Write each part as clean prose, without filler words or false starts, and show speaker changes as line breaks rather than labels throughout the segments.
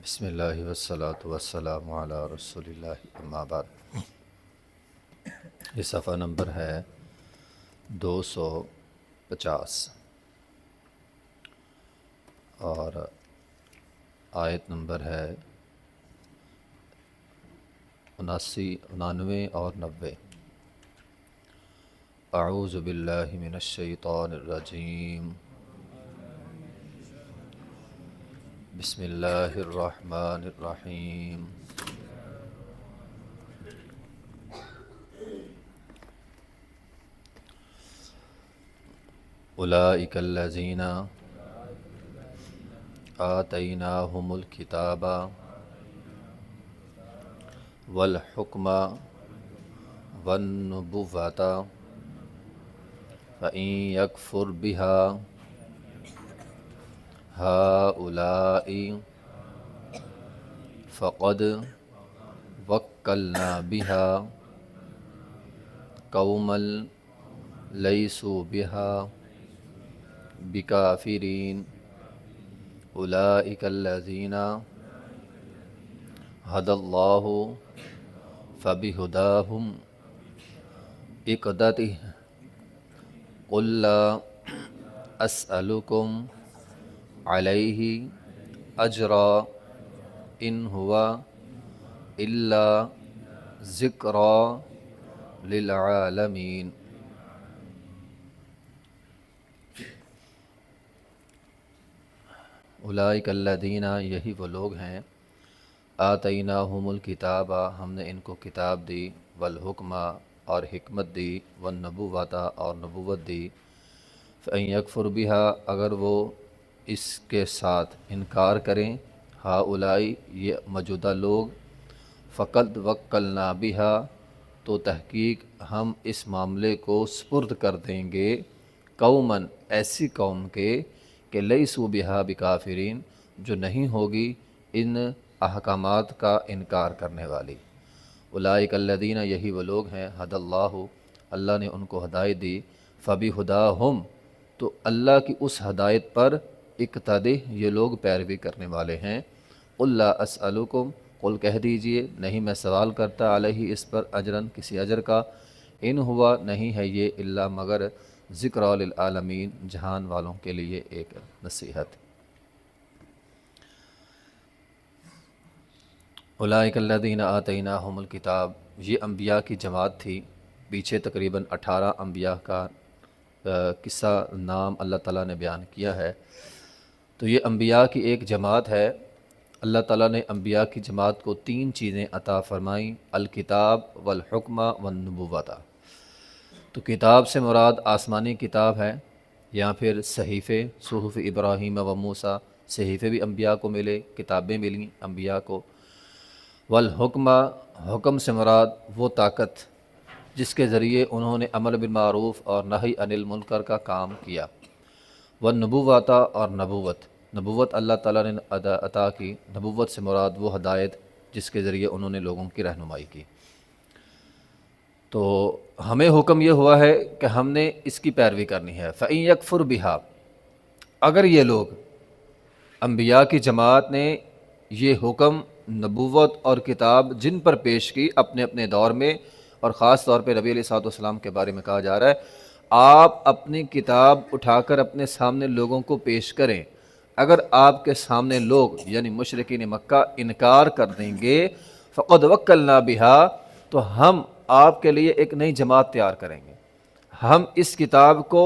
بسم اللہ والصلاة والسلام علی رسول اللہ اما بعد۔ یہ صفحہ نمبر ہے 250 اور آیت نمبر ہے 99 اور 90۔ اعوذ باللہ من الشیطان الرجیم، بسم اللہ الرحمن الرحیم۔ اولئک الذین آتیناہم الکتاب والحکم والنبوۃ فإن یکفر بہا ہؤلاء فقد وکلنا بہا قوما لیسوا بہا بکافرین اولئک الذین ھدی اللہ فبہداہم اقتدہ قل لا اسألکم علیہ اجرا ان ہوا الا ذکری للعالمین۔ اولئک الذین، یہی وہ لوگ ہیں، آتیناہم الکتاب، ہم نے ان کو کتاب دی، والحکم، اور حکمت دی، والنبوۃ، اور نبوت دی، فإن یکفر بہا، اگر وہ اس کے ساتھ انکار کریں، ہؤلاء، یہ موجودہ لوگ، فقد وکلنا بہا، تو تحقیق ہم اس معاملے کو سپرد کر دیں گے، قوماً، ایسی قوم کے کہ لیسوا بہا بکافرین، جو نہیں ہوگی ان احکامات کا انکار کرنے والی۔ اولئک الذین، یہی وہ لوگ ہیں، ھدی اللہ، اللہ نے ان کو ہدایت دی، فبہداہم، تو اللہ کی اس ہدایت پر اقتدی، یہ لوگ پیروی کرنے والے ہیں۔ قل لا اسألکم، قل کہہ دیجئے نہیں میں سوال کرتا، علیہ اس پر، اجرن کسی اجر کا، ان ہوا نہیں ہے یہ، الا مگر ذکری للعالمین، جہان والوں کے لیے ایک نصیحت۔ اولئک الذین آتیناہم الکتاب، یہ انبیاء کی جماعت تھی، پیچھے تقریباً 18 انبیاء کا قصہ نام اللہ تعالیٰ نے بیان کیا ہے، تو یہ انبیاء کی ایک جماعت ہے۔ اللہ تعالیٰ نے انبیاء کی جماعت کو 3 چیزیں عطا فرمائیں، الکتاب والحکم والنبوۃ۔ تو کتاب سے مراد آسمانی کتاب ہے، یا پھر صحیفے، صحف ابراہیم و موسیٰ، صحیفے بھی انبیاء کو ملے، کتابیں ملیں انبیاء کو۔ والحکم، حکم سے مراد وہ طاقت جس کے ذریعے انہوں نے امر بالمعروف اور نہی عن المنکر کا کام کیا۔ والنبوۃ، اور نبوت، نبوت اللہ تعالیٰ نے عطا کی، نبوت سے مراد وہ ہدایت جس کے ذریعے انہوں نے لوگوں کی رہنمائی کی۔ تو ہمیں حکم یہ ہوا ہے کہ ہم نے اس کی پیروی کرنی ہے۔ فإن یکفر بہا، اگر یہ لوگ انبیاء کی جماعت نے یہ حکم، نبوت اور کتاب جن پر پیش کی اپنے اپنے دور میں، اور خاص طور پہ نبی علیہ الصلوۃ والسلام کے بارے میں کہا جا رہا ہے، آپ اپنی کتاب اٹھا کر اپنے سامنے لوگوں کو پیش کریں، اگر آپ کے سامنے لوگ یعنی مشرکین مکہ انکار کر دیں گے، فقد وکلنا بہا، تو ہم آپ کے لیے ایک نئی جماعت تیار کریں گے، ہم اس کتاب کو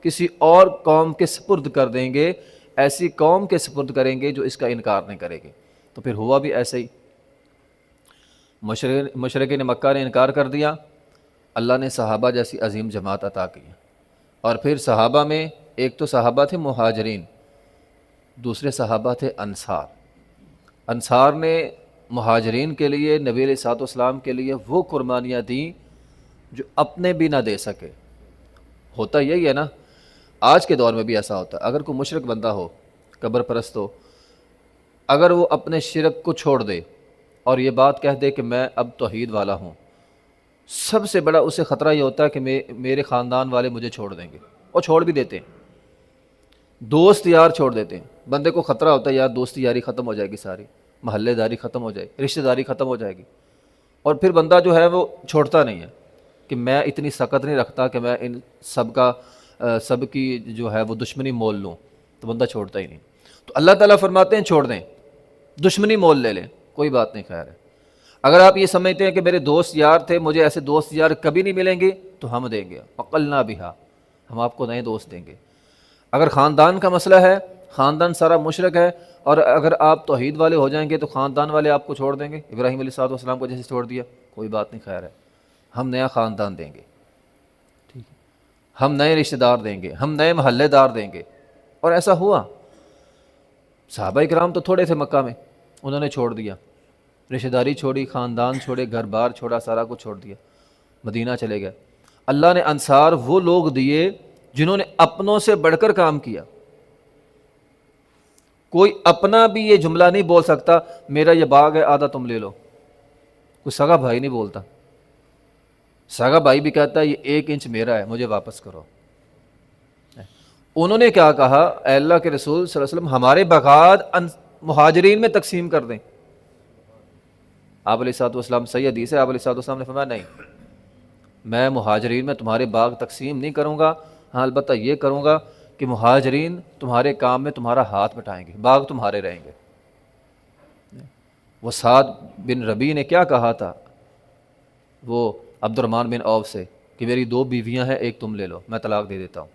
کسی اور قوم کے سپرد کر دیں گے، ایسی قوم کے سپرد کریں گے جو اس کا انکار نہیں کرے گی۔ تو پھر ہوا بھی ایسے ہی، مشرکین مکہ نے انکار کر دیا، اللہ نے صحابہ جیسی عظیم جماعت عطا کی، اور پھر صحابہ میں ایک تو صحابہ تھے مہاجرین، دوسرے صحابہ تھے انصار۔ انصار نے مہاجرین کے لیے، نبی علیہ الصلوۃ والسلام کے لیے وہ قربانیاں دیں جو اپنے بھی نہ دے سکے۔ ہوتا یہی ہے نا، آج کے دور میں بھی ایسا ہوتا ہے، اگر کوئی مشرک بندہ ہو، قبر پرست ہو، اگر وہ اپنے شرک کو چھوڑ دے اور یہ بات کہہ دے کہ میں اب توحید والا ہوں، سب سے بڑا اسے خطرہ یہ ہوتا ہے کہ میرے خاندان والے مجھے چھوڑ دیں گے، اور چھوڑ بھی دیتے ہیں، دوست یار چھوڑ دیتے ہیں، بندے کو خطرہ ہوتا ہے یار دوستی یاری ختم ہو جائے گی ساری، محلے داری ختم ہو جائے گی، رشتہ داری ختم ہو جائے گی، اور پھر بندہ جو ہے وہ چھوڑتا نہیں ہے کہ میں اتنی سخت نہیں رکھتا کہ میں ان سب کی جو ہے وہ دشمنی مول لوں، تو بندہ چھوڑتا ہی نہیں۔ تو اللہ تعالیٰ فرماتے ہیں چھوڑ دیں، دشمنی مول لے لیں، کوئی بات نہیں، خیر ہے۔ اگر آپ یہ سمجھتے ہیں کہ میرے دوست یار تھے، مجھے ایسے دوست یار کبھی نہیں ملیں گے، تو ہم دیں گے، عقلنا بہا، ہم آپ کو نئے دوست دیں گے۔ اگر خاندان کا مسئلہ ہے، خاندان سارا مشرک ہے، اور اگر آپ توحید والے ہو جائیں گے تو خاندان والے آپ کو چھوڑ دیں گے، ابراہیم علیہ السلام کو جیسے چھوڑ دیا، کوئی بات نہیں، خیر ہے، ہم نیا خاندان دیں گے، ٹھیک ہے، ہم نئے رشتہ دار دیں گے، ہم نئے محلے دار دیں گے۔ اور ایسا ہوا، صحابہ کرام تو تھوڑے تھے مکہ میں، انہوں نے چھوڑ دیا، رشتہ داری چھوڑی، خاندان چھوڑے، گھر بار چھوڑا، سارا کچھ چھوڑ دیا، مدینہ چلے گئے۔ اللہ نے انصار وہ لوگ دیے جنہوں نے اپنوں سے بڑھ کر کام کیا۔ کوئی اپنا بھی یہ جملہ نہیں بول سکتا میرا یہ باغ ہے آدھا تم لے لو، کوئی سگا بھائی نہیں بولتا، سگا بھائی بھی کہتا ہے یہ 1 انچ میرا ہے، مجھے واپس کرو۔ انہوں نے کیا کہا، اے اللہ کے رسول صلی اللہ علیہ وسلم ہمارے باغات مہاجرین میں تقسیم کر دیں۔ آپ علیہ الصلوۃ والسلام، صحیح حدیث ہے، آپ علیہ الصلوۃ والسلام نے فرمایا نہیں، میں مہاجرین میں تمہارے باغ تقسیم نہیں کروں گا، ہاں البتہ یہ کروں گا کہ مہاجرین تمہارے کام میں تمہارا ہاتھ بٹائیں گے، باغ تمہارے رہیں گے۔ وہ سعد بن ربیع نے کیا کہا تھا وہ عبد الرحمن بن عوف سے کہ میری 2 بیویاں ہیں، ایک تم لے لو، میں طلاق دے دیتا ہوں۔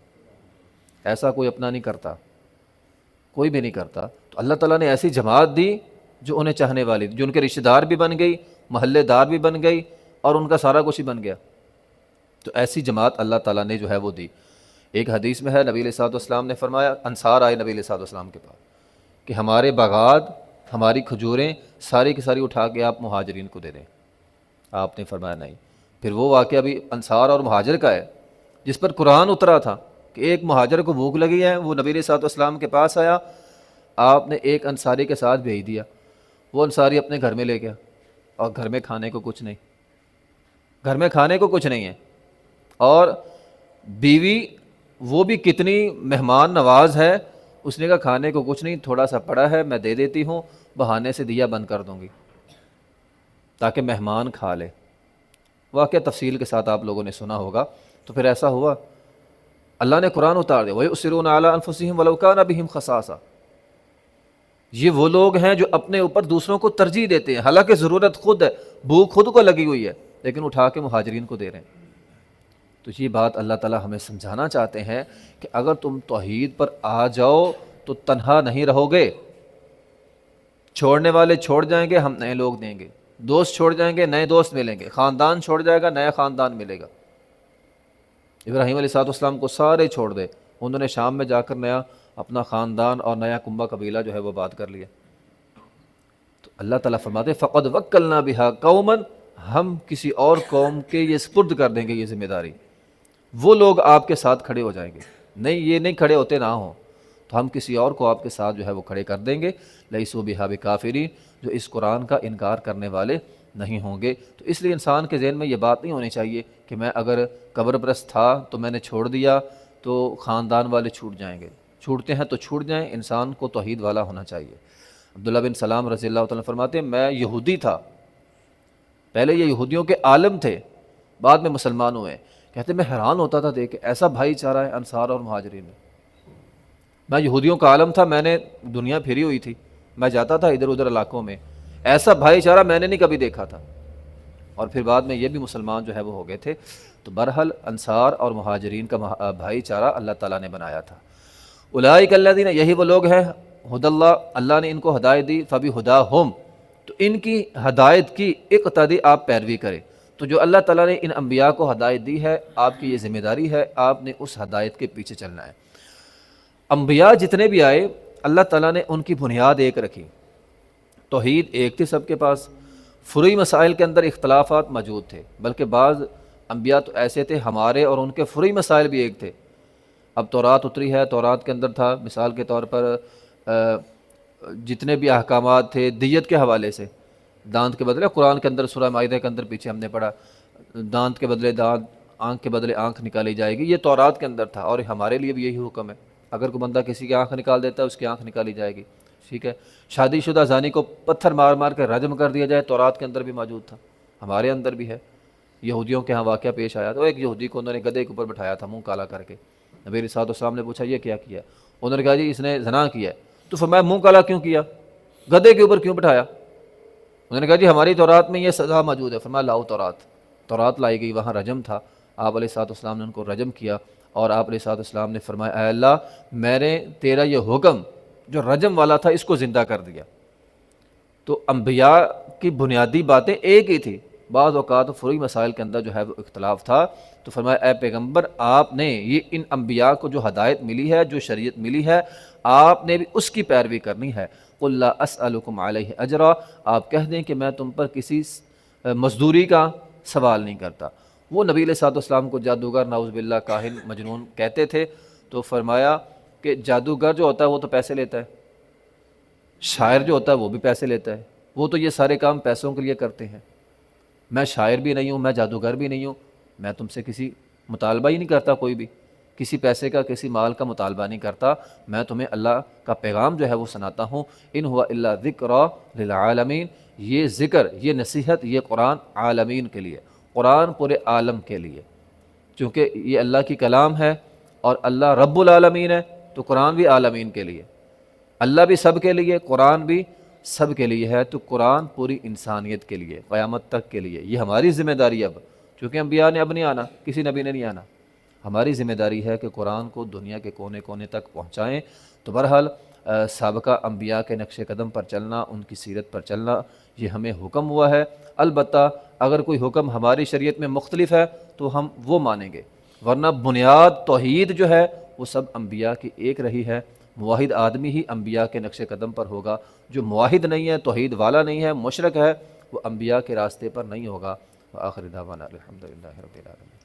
ایسا کوئی اپنا نہیں کرتا، کوئی بھی نہیں کرتا۔ تو اللہ تعالیٰ نے ایسی جماعت دی جو انہیں چاہنے والی تھی، جو ان کے رشتہ دار بھی بن گئی، محلے دار بھی بن گئی، اور ان کا سارا کچھ ہی بن گیا۔ تو ایسی جماعت اللہ تعالیٰ نے جو ہے وہ دی۔ ایک حدیث میں ہے، نبی علیہ الصلوۃ والسلام نے فرمایا، انصار آئے نبی علیہ الصلوۃ والسلام کے پاس کہ ہمارے باغات، ہماری کھجوریں ساری کی ساری اٹھا کے آپ مہاجرین کو دے دیں۔ آپ نے فرمایا نہیں۔ پھر وہ واقعہ بھی انصار اور مہاجر کا ہے جس پر قرآن اترا تھا کہ ایک مہاجر کو بھوک لگی ہے، وہ نبی علیہ الصلوۃ والسلام کے پاس آیا، آپ نے ایک انصاری کے ساتھ بھیج دیا، وہ انصاری اپنے گھر میں لے گیا، اور گھر میں کھانے کو کچھ نہیں، گھر میں کھانے کو کچھ نہیں ہے، اور بیوی وہ بھی کتنی مہمان نواز ہے، اس نے کہا کھانے کو کچھ نہیں، تھوڑا سا پڑا ہے، میں دے دیتی ہوں، بہانے سے دیا بند کر دوں گی تاکہ مہمان کھا لے۔ واقعہ تفصیل کے ساتھ آپ لوگوں نے سنا ہوگا۔ تو پھر ایسا ہوا، اللہ نے قرآن اتار دیا، وَيُؤْثِرُونَ عَلَىٰ أَنفُسِهِمْ وَلَوْ كَانَ بِهِمْ خَصَاصَةٌ۔ یہ وہ لوگ ہیں جو اپنے اوپر دوسروں کو ترجیح دیتے ہیں، حالانکہ ضرورت خود ہے، بھوک خود کو لگی ہوئی ہے، لیکن اٹھا کے مہاجرین کو دے رہے ہیں۔ تو یہ بات اللہ تعالیٰ ہمیں سمجھانا چاہتے ہیں کہ اگر تم توحید پر آ جاؤ تو تنہا نہیں رہو گے، چھوڑنے والے چھوڑ جائیں گے، ہم نئے لوگ دیں گے، دوست چھوڑ جائیں گے، نئے دوست ملیں گے، خاندان چھوڑ جائے گا، نیا خاندان ملے گا۔ ابراہیم علیہ السلام کو سارے چھوڑ دے، انہوں نے شام میں جا کر نیا اپنا خاندان اور نیا کنبہ قبیلہ جو ہے وہ بات کر لیا۔ تو اللہ تعالیٰ فرماتے ہیں فَقَدْ وَكَّلْنَا بِهَا قَوْمًا، ہم کسی اور قوم کے یہ سپرد کر دیں گے یہ ذمہ داری، وہ لوگ آپ کے ساتھ کھڑے ہو جائیں گے، نہیں یہ نہیں کھڑے ہوتے نہ ہوں، تو ہم کسی اور کو آپ کے ساتھ جو ہے وہ کھڑے کر دیں گے، لَيْسُوا بِهَا بِكَافِرِينَ، جو اس قرآن کا انکار کرنے والے نہیں ہوں گے۔ تو اس لیے انسان کے ذہن میں یہ بات نہیں ہونی چاہیے کہ میں اگر قبر پرست تھا تو میں نے چھوڑ دیا تو خاندان والے چھوٹ جائیں گے، چھوٹتے ہیں تو چھوٹ جائیں، انسان کو توحید والا ہونا چاہیے۔ عبداللہ بن سلام رضی اللہ تعالیٰ فرماتے ہیں میں یہودی تھا، پہلے یہ یہودیوں کے عالم تھے، بعد میں مسلمان ہوئے، کہتے میں حیران ہوتا تھا دیکھ کے ایسا بھائی چارہ ہے انصار اور مہاجرین میں۔ میں یہودیوں کا عالم تھا، میں نے دنیا پھری ہوئی تھی، میں جاتا تھا ادھر ادھر علاقوں میں، ایسا بھائی چارہ میں نے نہیں کبھی دیکھا تھا، اور پھر بعد میں یہ بھی مسلمان جو ہے وہ ہو گئے تھے۔ تو بہرحال انصار اور مہاجرین کا بھائی چارہ اللہ تعالیٰ نے بنایا تھا۔ اولئک الذین، یہی وہ لوگ ہیں، ہدی اللہ، اللہ نے ان کو ہدایت دی، فبہداہم، تو ان کی ہدایت کی اقتدی، آپ پیروی کریں۔ تو جو اللہ تعالیٰ نے ان انبیاء کو ہدایت دی ہے، آپ کی یہ ذمہ داری ہے، آپ نے اس ہدایت کے پیچھے چلنا ہے۔ انبیاء جتنے بھی آئے اللہ تعالیٰ نے ان کی بنیاد ایک رکھی، توحید ایک تھی سب کے پاس، فروعی مسائل کے اندر اختلافات موجود تھے، بلکہ بعض انبیاء تو ایسے تھے ہمارے اور ان کے فروعی مسائل بھی ایک تھے۔ اب تورات اتری ہے، تورات کے اندر تھا مثال کے طور پر جتنے بھی احکامات تھے دیت کے حوالے سے، دانت کے بدلے، قرآن کے اندر سورہ مائدہ کے اندر پیچھے ہم نے پڑھا دانت کے بدلے دانت، آنکھ کے بدلے آنکھ نکالی جائے گی، یہ تورات کے اندر تھا، اور ہمارے لیے بھی یہی حکم ہے، اگر کوئی بندہ کسی کی آنکھ نکال دیتا ہے اس کی آنکھ نکالی جائے گی، ٹھیک ہے، شادی شدہ زانی کو پتھر مار مار کے رجم کر دیا جائے، تورات کے اندر بھی موجود تھا، ہمارے اندر بھی ہے۔ یہودیوں کے ہاں واقعہ پیش آیا، تو ایک یہودی کو انہوں نے گدھے کے اوپر بٹھایا تھا منہ کالا کر کے، نبی علیہ الصلوۃ والسلام نے پوچھا یہ کیا کیا؟ انہوں نے کہا جی اس نے زنا کیا ہے۔ تو فرمایا منہ کالا کیوں کیا، گدھے کے اوپر کیوں بٹھایا؟ انہوں نے کہا جی ہماری تورات میں یہ سزا موجود ہے۔ فرمایا لاؤ تورات لائی گئی، وہاں رجم تھا، آپ علیہ الصلوۃ والسلام نے ان کو رجم کیا، اور آپ علیہ الصلوۃ والسلام نے فرمایا اے اللہ میں نے تیرا یہ حکم جو رجم والا تھا اس کو زندہ کر دیا۔ تو انبیاء کی بنیادی باتیں ایک ہی تھی، بعض اوقات فروعی مسائل کے اندر جو ہے وہ اختلاف تھا، تو فرمایا اے پیغمبر آپ نے یہ ان انبیاء کو جو ہدایت ملی ہے، جو شریعت ملی ہے، آپ نے بھی اس کی پیروی کرنی ہے۔ قل لا اسألکم علیہ اجرا، آپ کہہ دیں کہ میں تم پر کسی مزدوری کا سوال نہیں کرتا۔ وہ نبی علیہ الصلوۃ والسلام کو جادوگر، نعوذ باللہ، کاہن، مجنون کہتے تھے، تو فرمایا کہ جادوگر جو ہوتا ہے وہ تو پیسے لیتا ہے، شاعر جو ہوتا ہے وہ بھی پیسے لیتا ہے، وہ تو یہ سارے کام پیسوں کے لیے کرتے ہیں۔ میں شاعر بھی نہیں ہوں، میں جادوگر بھی نہیں ہوں، میں تم سے کسی مطالبہ ہی نہیں کرتا، کوئی بھی کسی پیسے کا، کسی مال کا مطالبہ نہیں کرتا، میں تمہیں اللہ کا پیغام جو ہے وہ سناتا ہوں۔ ان ہوا الا ذکری للعالمین، یہ ذکر، یہ نصیحت، یہ قرآن عالمین کے لیے، قرآن پورے عالم کے لیے، چونکہ یہ اللہ کی کلام ہے اور اللہ رب العالمین ہے، تو قرآن بھی عالمین کے لیے، اللہ بھی سب کے لیے، قرآن بھی سب کے لیے ہے، تو قرآن پوری انسانیت کے لیے، قیامت تک کے لیے۔ یہ ہماری ذمہ داری اب، چونکہ انبیاء نے اب نہیں آنا، کسی نبی نے نہیں آنا، ہماری ذمہ داری ہے کہ قرآن کو دنیا کے کونے کونے تک پہنچائیں۔ تو بہرحال سابقہ انبیاء کے نقش قدم پر چلنا، ان کی سیرت پر چلنا، یہ ہمیں حکم ہوا ہے۔ البتہ اگر کوئی حکم ہماری شریعت میں مختلف ہے تو ہم وہ مانیں گے، ورنہ بنیاد توحید جو ہے وہ سب انبیاء کی ایک رہی ہے۔ موحد آدمی ہی انبیاء کے نقش قدم پر ہوگا، جو موحد نہیں ہے، توحید والا نہیں ہے، مشرک ہے، وہ انبیاء کے راستے پر نہیں ہوگا۔ وآخر دعوانا الحمدللہ رب العالمین۔